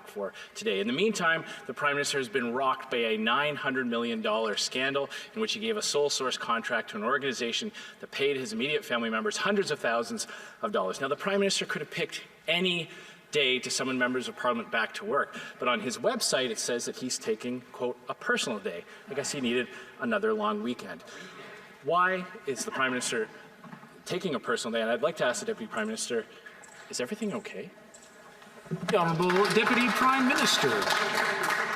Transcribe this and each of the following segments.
for today. In the meantime, the Prime Minister has been rocked by a $900 million scandal in which he gave a sole source contract to an organization that paid his immediate family members hundreds of thousands of dollars. Now, the Prime Minister could have picked any day to summon members of Parliament back to work, but on his website it says that he's taking, quote, a personal day. I guess he needed another long weekend. Why is the Prime Minister taking a personal day? And I'd like to ask the Deputy Prime Minister, is everything okay? The Honourable Deputy Prime Minister.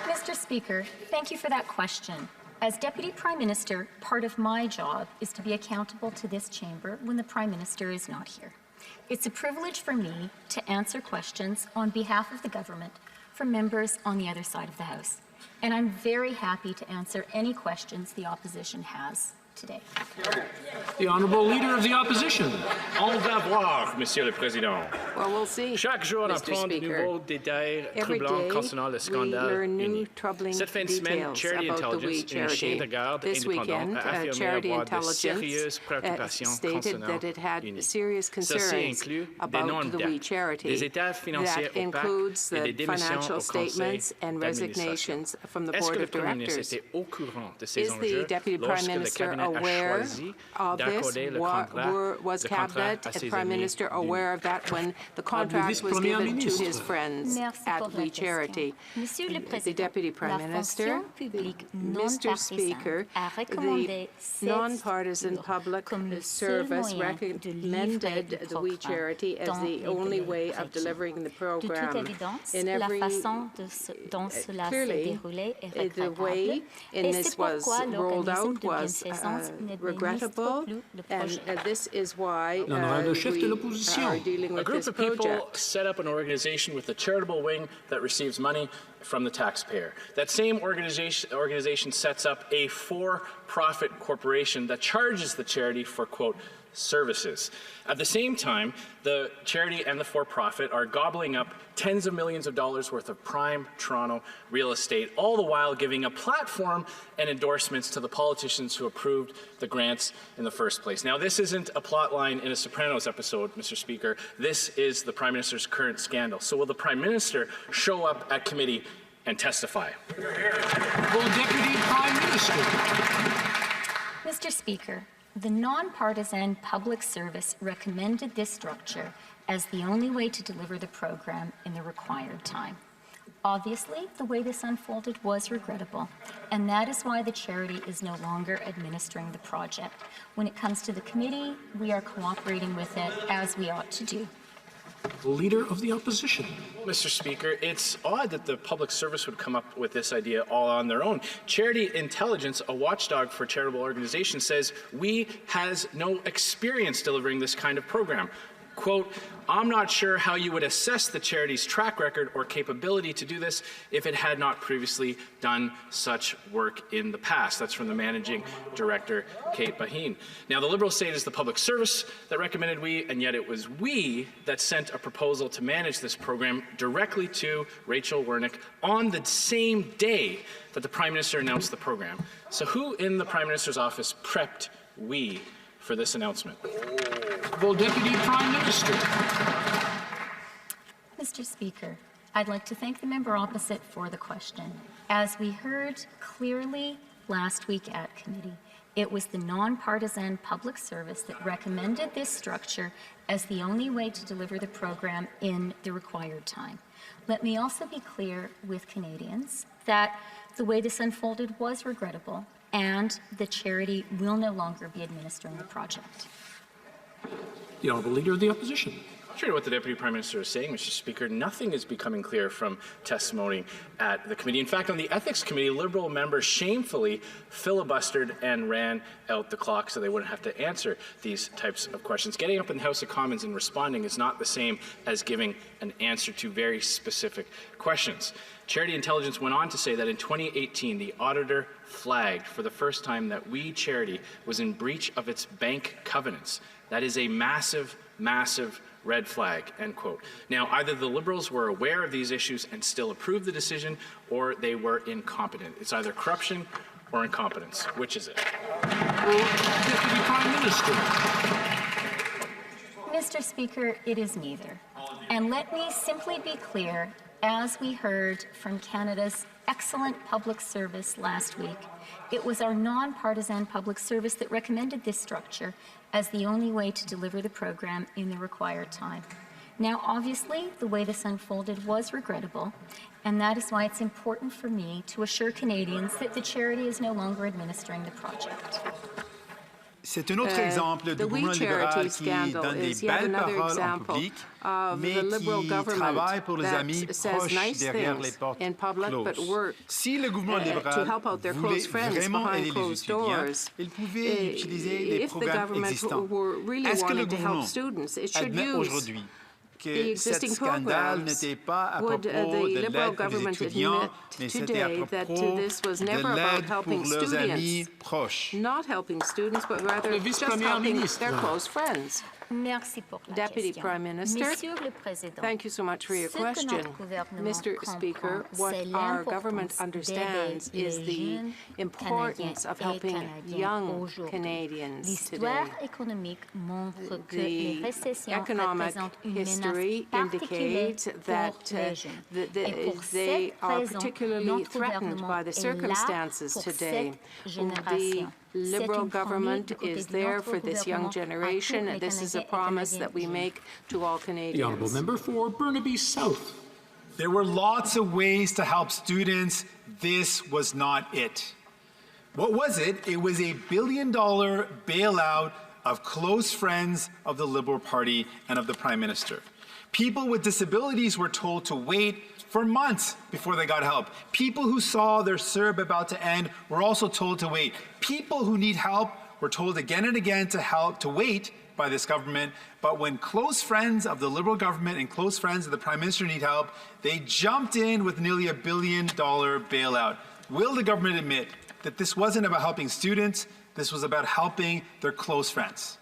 Mr. Speaker, thank you for that question. As Deputy Prime Minister, part of my job is to be accountable to this chamber when the Prime Minister is not here. It's a privilege for me to answer questions on behalf of the government from members on the other side of the House. And I'm very happy to answer any questions the opposition has today. The Honourable Leader of the Opposition. On va voir, Monsieur le Président. Well, we'll see. Chaque jour, on apprend de nouveaux détails troublants concernant le scandale uni. Cette fin de semaine, Charity Intelligence, une chaîne de garde indépendante, a affirmé avoir de sérieuses préoccupations concernant uni. Ceci inclut des normes d'actes, des états financiers opaques et des démissions au Conseil d'administration. Est-ce que le Premier ministre était au courant de ces enjeux lorsque le cabinet aware of this? Was Cabinet and Prime Minister aware of that when the contract was given to his friends at We Charity? The Deputy Prime Minister, Mr. Speaker, the non-partisan public service recommended the We Charity as the only way of delivering the program. In every clearly, the way in this was rolled out was regrettable, and this is why we are dealing with this project. A group of people set up an organization with a charitable wing that receives money from the taxpayer. That same organization sets up a for-profit corporation that charges the charity for, quote, services. At the same time, the charity and the for-profit are gobbling up tens of millions of dollars worth of prime Toronto real estate, all the while giving a platform and endorsements to the politicians who approved the grants in the first place. Now, this isn't a plot line in a Sopranos episode, Mr. Speaker. This is the Prime Minister's current scandal. So will the Prime Minister show up at committee and testify? Will Deputy Prime Minister. Mr. Speaker, the non-partisan public service recommended this structure as the only way to deliver the program in the required time. Obviously, the way this unfolded was regrettable, and that is why the charity is no longer administering the project. When it comes to the committee, we are cooperating with it as we ought to do. Leader of the Opposition. Mr. Speaker, it's odd that the public service would come up with this idea all on their own. Charity Intelligence, a watchdog for charitable organizations, says we has no experience delivering this kind of program. Quote, I'm not sure how you would assess the charity's track record or capability to do this if it had not previously done such work in the past. That's from the Managing Director, Kate Baheen. Now, the Liberals say it is the public service that recommended we, and yet it was we that sent a proposal to manage this program directly to Rachel Wernick on the same day that the Prime Minister announced the program. So who in the Prime Minister's office prepped we for this announcement? Will Deputy Prime Minister. Mr. Speaker, I'd like to thank the member opposite for the question. As we heard clearly last week at committee, it was the non-partisan public service that recommended this structure as the only way to deliver the program in the required time. Let me also be clear with Canadians that the way this unfolded was regrettable, and the charity will no longer be administering the project. The Honourable Leader of the Opposition. Contrary to what the Deputy Prime Minister is saying, Mr. Speaker, nothing is becoming clear from testimony at the committee. In fact, on the Ethics Committee, Liberal members shamefully filibustered and ran out the clock so they wouldn't have to answer these types of questions. Getting up in the House of Commons and responding is not the same as giving an answer to very specific questions. Charity Intelligence went on to say that in 2018, the auditor flagged for the first time that We Charity was in breach of its bank covenants. That is a massive, massive red flag, end quote. Now, either the Liberals were aware of these issues and still approved the decision, or they were incompetent. It's either corruption or incompetence. Which is it? Deputy Prime Minister. Mr. Speaker, it is neither. And let me simply be clear as we heard from Canada's excellent public service last week, it was our nonpartisan public service that recommended this structure as the only way to deliver the program in the required time. Now, obviously, the way this unfolded was regrettable, and that is why it's important for me to assure Canadians that the charity is no longer administering the project. C'est un autre exemple de gouvernement libéral qui donne des belles paroles en public, mais qui travaille pour les amis proches derrière les portes closes. Si le gouvernement libéral voulait vraiment aider les étudiants, il pouvait utiliser les programmes existants. Est-ce que le gouvernement admet aujourd'hui que cet scandale n'était pas à propos de l'aide pour les étudiants, mais c'était à propos de l'aide pour leurs amis proches? Not helping students, but rather just helping their close friends. Merci pour la Deputy question. Prime Minister, Monsieur le Président, thank you so much for your question. Mr. Speaker, what our government understands is the importance of helping young Canadians today. The economic history indicates that they are particularly threatened by the circumstances today. The Liberal government is there for this young generation. This is a promise that we make to all Canadians. The honourable member for Burnaby South. There were lots of ways to help students. This was not it. What was it? It was a $1 billion bailout of close friends of the Liberal Party and of the Prime Minister. People with disabilities were told to wait for months before they got help. People who saw their CERB about to end were also told to wait. People who need help were told again and again to wait by this government. But when close friends of the Liberal government and close friends of the Prime Minister need help, they jumped in with nearly $1 billion bailout. Will the government admit that this wasn't about helping students, this was about helping their close friends?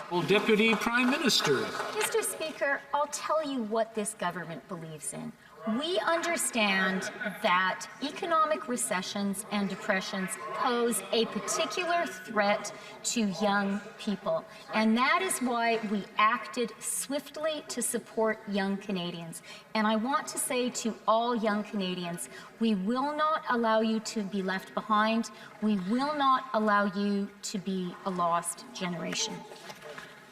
Well, Deputy Prime Minister. Mr. Speaker, I'll tell you what this government believes in. We understand that economic recessions and depressions pose a particular threat to young people, and that is why we acted swiftly to support young Canadians. And I want to say to all young Canadians, we will not allow you to be left behind. We will not allow you to be a lost generation.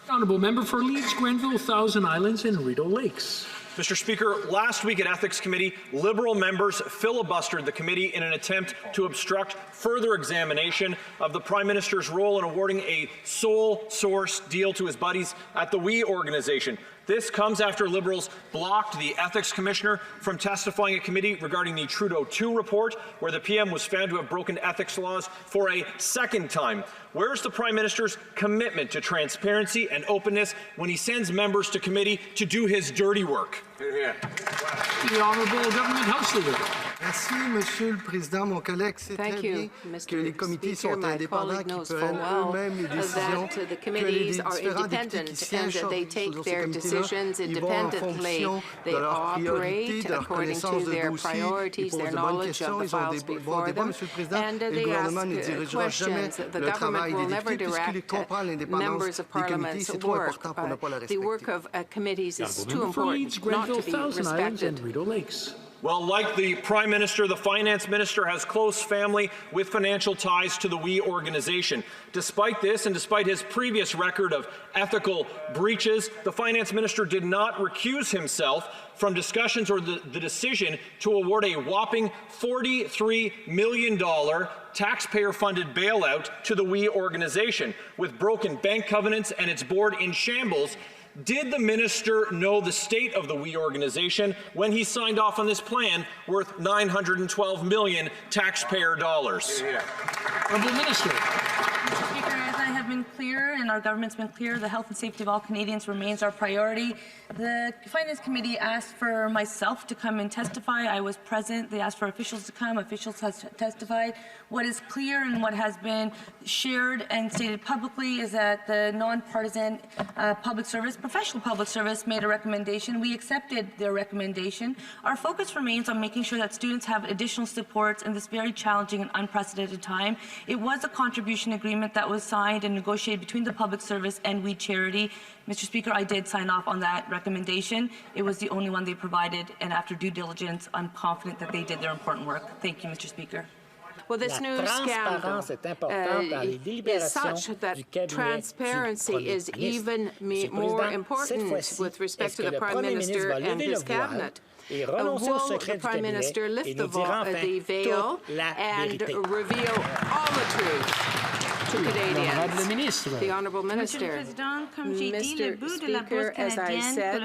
Honourable member for Leeds, Grenville, Thousand Islands and Rideau Lakes. Mr. Speaker, last week at Ethics Committee, Liberal members filibustered the committee in an attempt to obstruct further examination of the Prime Minister's role in awarding a sole source deal to his buddies at the WE organization. This comes after Liberals blocked the Ethics Commissioner from testifying at committee regarding the Trudeau II report, where the PM was found to have broken ethics laws for a second time. Where's the Prime Minister's commitment to transparency and openness when he sends members to committee to do his dirty work? The Honourable Government House Leader. Merci, Monsieur le Président. Mon collègue sait très bien que les comités sont indépendants, qui prennent eux-mêmes les décisions, that the que les committees are différents députés qui independent and siègent that they sur take ces their comités-là, decisions ils vont en independently. fonction They de leurs priorités, operate de leur according connaissance to de their dossier, ils priorities, posent their de bonnes knowledge questions, of the ils ont files des bons before débats, them, Monsieur le Président, and et le they gouvernement ne ask dirigera jamais questions. The le travail government will des never députés puisqu'il direct comprend l'indépendance members of des comités. Parliament's C'est trop work. important pour ne pas la The work respecter. of committees is Honourable too member for Leeds, important not Grenville, to be Thousand Islands and respected. Rideau Lakes. Well, like the Prime Minister, the Finance Minister has close family with financial ties to the WE organization. Despite this, and despite his previous record of ethical breaches, the Finance Minister did not recuse himself from discussions or the decision to award a whopping $43 million taxpayer-funded bailout to the WE organization. With broken bank covenants and its board in shambles, did the minister know the state of the WE organization when he signed off on this plan worth $912 million taxpayer dollars? Honourable Minister. Speaker, as I have been clear and our government's been clear, the health and safety of all Canadians remains our priority. The Finance Committee asked for myself to come and testify. I was present. They asked for officials to come. Officials have testified. What is clear and what has been shared and stated publicly is that the non-partisan professional public service made a recommendation. We accepted their recommendation. Our focus remains on making sure that students have additional supports in this very challenging and unprecedented time. It was a contribution agreement that was signed and negotiated between the the public service and We Charity. Mr. Speaker, I did sign off on that recommendation. It was the only one they provided, and after due diligence, I'm confident that they did their important work. Thank you, Mr. Speaker. Well, this new scandal is such that transparency is even more important with respect to the Prime Minister and his cabinet. Will the Prime Minister lift the veil and reveal all the truth to Canadians? The Honourable Minister. Mr. Speaker, as I said,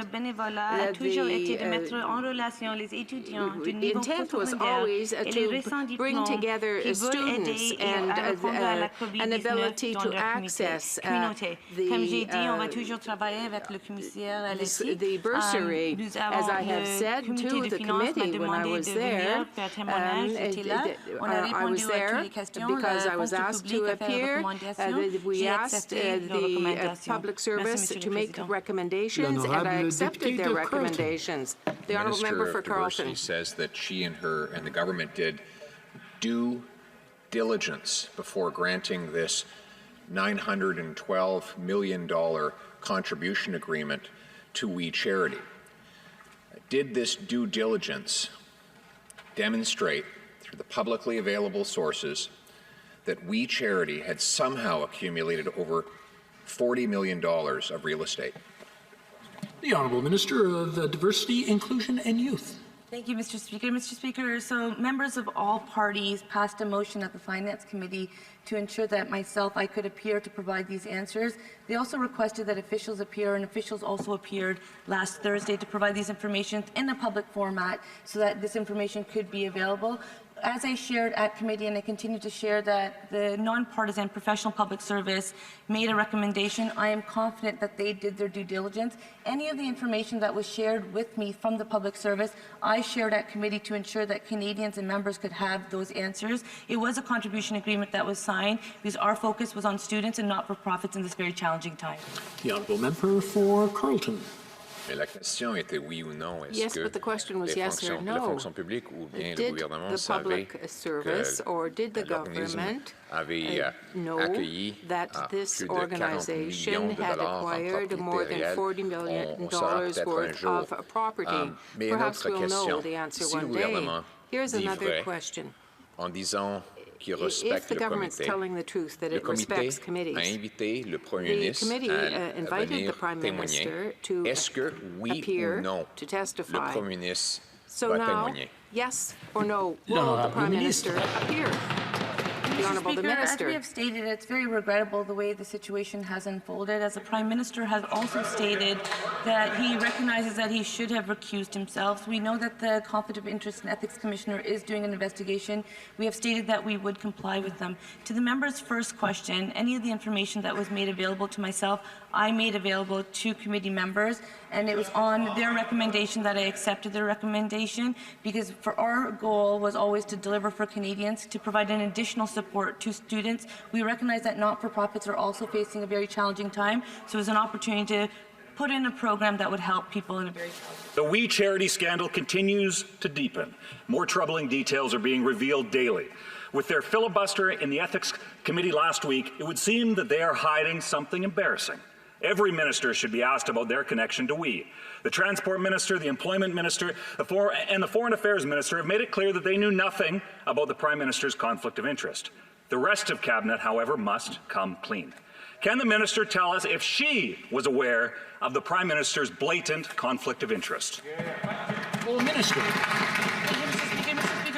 the intent was always to bring together students and an ability to access the bursary. As I have said to the committee when I was there, I was there because I was asked to appear. We asked the public service to make recommendations, and I accepted their recommendations. The Honourable Member for Carleton says that she and the government did due diligence before granting this $912 million contribution agreement to We Charity. Did this due diligence demonstrate through the publicly available sources that We Charity had somehow accumulated over $40 million of real estate? The Honourable Minister of Diversity, Inclusion and Youth. Thank you, Mr. Speaker. Mr. Speaker, so members of all parties passed a motion at the Finance Committee to ensure that I could appear to provide these answers. They also requested that officials appear, and officials also appeared last Thursday to provide these information in a public format so that this information could be available. As I shared at committee, and I continue to share, that the nonpartisan professional public service made a recommendation. I am confident that they did their due diligence. Any of the information that was shared with me from the public service, I shared at committee to ensure that Canadians and members could have those answers. It was a contribution agreement that was signed because our focus was on students and not-for-profits in this very challenging time. The Honourable Member for Carleton. Yes, but the question was yes or no. Did the public service or did the government know that this organization had acquired more than $40 million worth of property? Perhaps we'll know the answer one day. Here's another question. If the government's telling the truth that it respects committees, the committee invited the Prime Minister to appear to testify. So now, yes or no, will the Prime Minister appear? The Honourable Minister. As we have stated, it's very regrettable the way the situation has unfolded. As the Prime Minister has also stated that he recognizes that he should have recused himself. We know that the Conflict of Interest and Ethics Commissioner is doing an investigation. We have stated that we would comply with them. To the member's first question, any of the information that was made available to myself, I made available to committee members, and it was on their recommendation that I accepted their recommendation, because for our goal was always to deliver for Canadians, to provide an additional support to students. We recognize that not-for-profits are also facing a very challenging time, so it was an opportunity to put in a program that would help people in a very challenging time. The We Charity scandal continues to deepen. More troubling details are being revealed daily. With their filibuster in the Ethics Committee last week, it would seem that they are hiding something embarrassing. Every minister should be asked about their connection to We. The Transport Minister, the Employment Minister, and the Foreign Affairs Minister have made it clear that they knew nothing about the Prime Minister's conflict of interest. The rest of Cabinet, however, must come clean. Can the Minister tell us if she was aware of the Prime Minister's blatant conflict of interest? Well, Minister.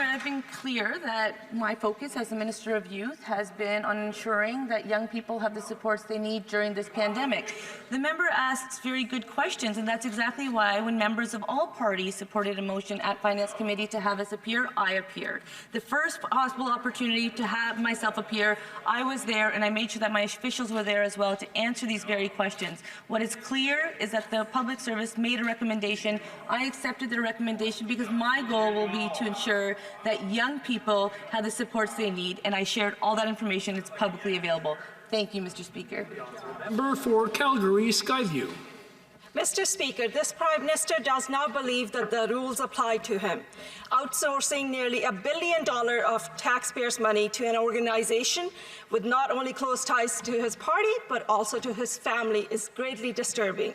I've been clear that my focus as the Minister of Youth has been on ensuring that young people have the supports they need during this pandemic. The member asks very good questions, and that's exactly why when members of all parties supported a motion at Finance Committee to have us appear, I appeared. The first possible opportunity to have myself appear, I was there, and I made sure that my officials were there as well to answer these very questions. What is clear is that the public service made a recommendation. I accepted their recommendation because my goal will be to ensure that young people have the supports they need, and I shared all that information. It's publicly available. Thank you, Mr. Speaker. Member for Calgary Skyview. Mr. Speaker, this Prime Minister does not believe that the rules apply to him. Outsourcing nearly $1 billion of taxpayers' money to an organisation with not only close ties to his party but also to his family is greatly disturbing.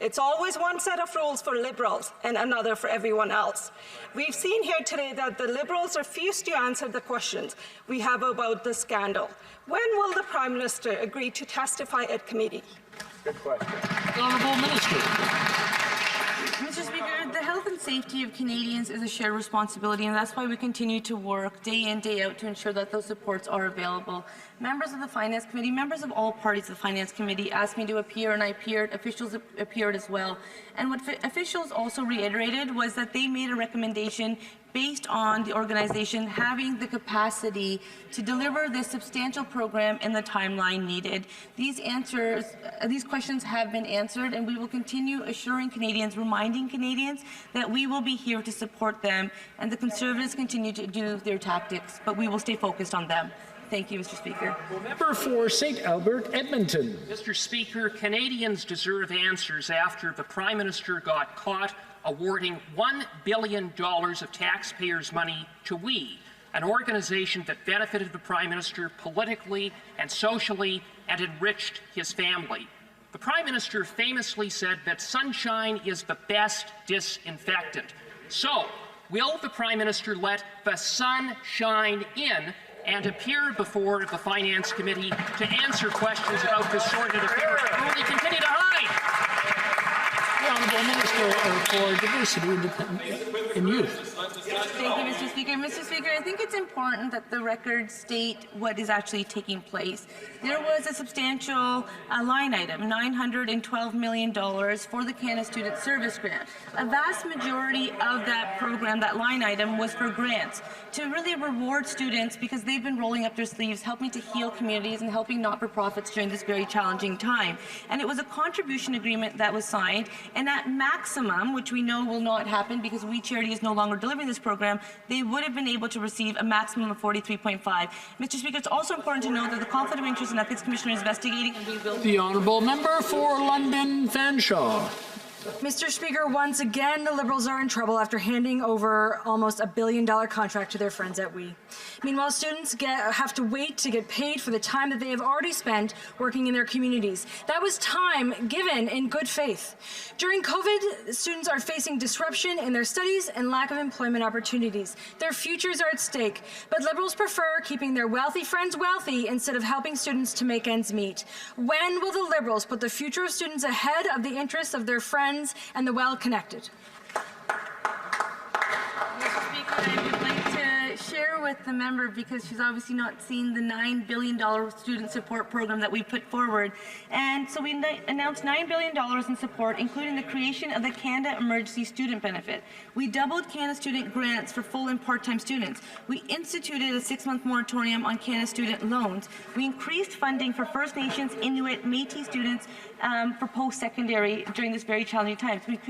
It's always one set of rules for Liberals and another for everyone else. We've seen here today that the Liberals refuse to answer the questions we have about the scandal. When will the Prime Minister agree to testify at committee? Good question. Honourable Minister. Mr. Speaker, the health and safety of Canadians is a shared responsibility, and that's why we continue to work day in, day out to ensure that those supports are available. Members of the Finance Committee, members of all parties of the Finance Committee asked me to appear, and I appeared. Officials appeared as well. And what officials also reiterated was that they made a recommendation based on the organization having the capacity to deliver this substantial program in the timeline needed. These questions have been answered, and we will continue assuring Canadians, reminding Canadians that we will be here to support them, and the Conservatives continue to do their tactics, but we will stay focused on them. Thank you, Mr. Speaker. Member for St. Albert, Edmonton. Mr. Speaker, Canadians deserve answers after the Prime Minister got caught awarding $1 billion of taxpayers' money to WE, an organization that benefited the Prime Minister politically and socially and enriched his family. The Prime Minister famously said that sunshine is the best disinfectant. So, will the Prime Minister let the sun shine in and appear before the Finance Committee to answer questions about this sordid affair, or will he continue to hide? The Honourable Minister for Diversity and Youth. Thank you, Mr. Speaker. Mr. Speaker, I think it's important that the record state what is actually taking place. There was a substantial line item, $912 million for the Canada Student Service Grant. A vast majority of that program, that line item, was for grants to really reward students because they've been rolling up their sleeves, helping to heal communities and helping not-for-profits during this very challenging time. And it was a contribution agreement that was signed, and at maximum, which we know will not happen because We Charity is no longer delivering this program, they would have been able to receive a maximum of 43.5. Mr. Speaker, it's also important to note that the Conflict of Interest and Ethics Commissioner is investigating, and we will. The Honourable Member for London Fanshawe. Mr. Speaker, once again, the Liberals are in trouble after handing over almost $1 billion contract to their friends at WE. Meanwhile, students have to wait to get paid for the time that they have already spent working in their communities. That was time given in good faith. During COVID, students are facing disruption in their studies and lack of employment opportunities. Their futures are at stake, but Liberals prefer keeping their wealthy friends wealthy instead of helping students to make ends meet. When will the Liberals put the future of students ahead of the interests of their friends and the well-connected? Mr. Speaker, I would like to share with the member, because she's obviously not seen the $9 billion student support program that we put forward. And so we announced $9 billion in support, including the creation of the Canada Emergency Student Benefit. We doubled Canada student grants for full and part-time students. We instituted a 6-month moratorium on Canada student loans. We increased funding for First Nations, Inuit, Métis students for post-secondary during this very challenging time.